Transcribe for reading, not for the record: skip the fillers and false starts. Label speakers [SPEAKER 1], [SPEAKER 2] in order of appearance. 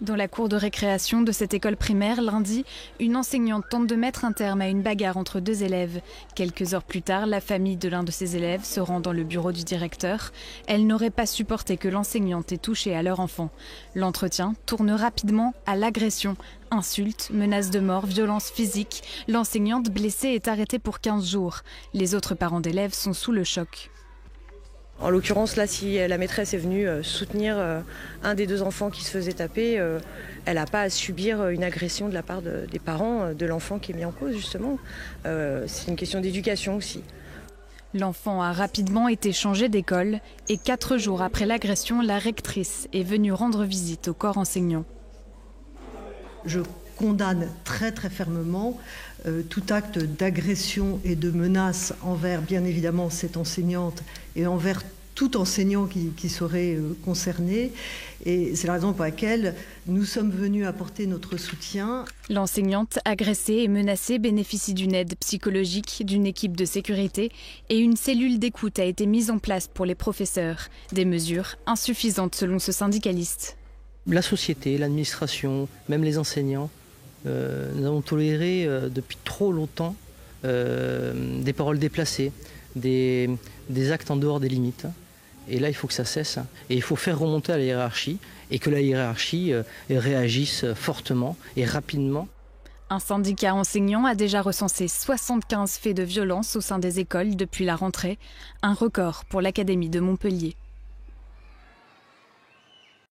[SPEAKER 1] Dans la cour de récréation de cette école primaire, lundi, une enseignante tente de mettre un terme à une bagarre entre deux élèves. Quelques heures plus tard, la famille de l'un de ces élèves se rend dans le bureau du directeur. Elle n'aurait pas supporté que l'enseignante ait touché à leur enfant. L'entretien tourne rapidement à l'agression. Insultes, menaces de mort, violences physiques. L'enseignante blessée est arrêtée pour 15 jours. Les autres parents d'élèves sont sous le choc.
[SPEAKER 2] En l'occurrence, là, si la maîtresse est venue soutenir un des deux enfants qui se faisait taper, elle n'a pas à subir une agression de la part des parents de l'enfant qui est mis en cause, justement. C'est une question d'éducation aussi.
[SPEAKER 1] L'enfant a rapidement été changé d'école et 4 jours après l'agression, la rectrice est venue rendre visite au corps enseignant.
[SPEAKER 3] Je condamne très fermement tout acte d'agression et de menace envers, bien évidemment, cette enseignante et envers tout enseignant qui serait concerné. Et c'est la raison pour laquelle nous sommes venus apporter notre soutien.
[SPEAKER 1] L'enseignante agressée et menacée bénéficie d'une aide psychologique, d'une équipe de sécurité et une cellule d'écoute a été mise en place pour les professeurs. Des mesures insuffisantes selon ce syndicaliste.
[SPEAKER 4] La société, l'administration, même les enseignants, nous avons toléré depuis trop longtemps des paroles déplacées, des actes en dehors des limites. Et là, il faut que ça cesse. Et il faut faire remonter à la hiérarchie et que la hiérarchie réagisse fortement et rapidement.
[SPEAKER 1] Un syndicat enseignant a déjà recensé 75 faits de violence au sein des écoles depuis la rentrée, un record pour l'Académie de Montpellier.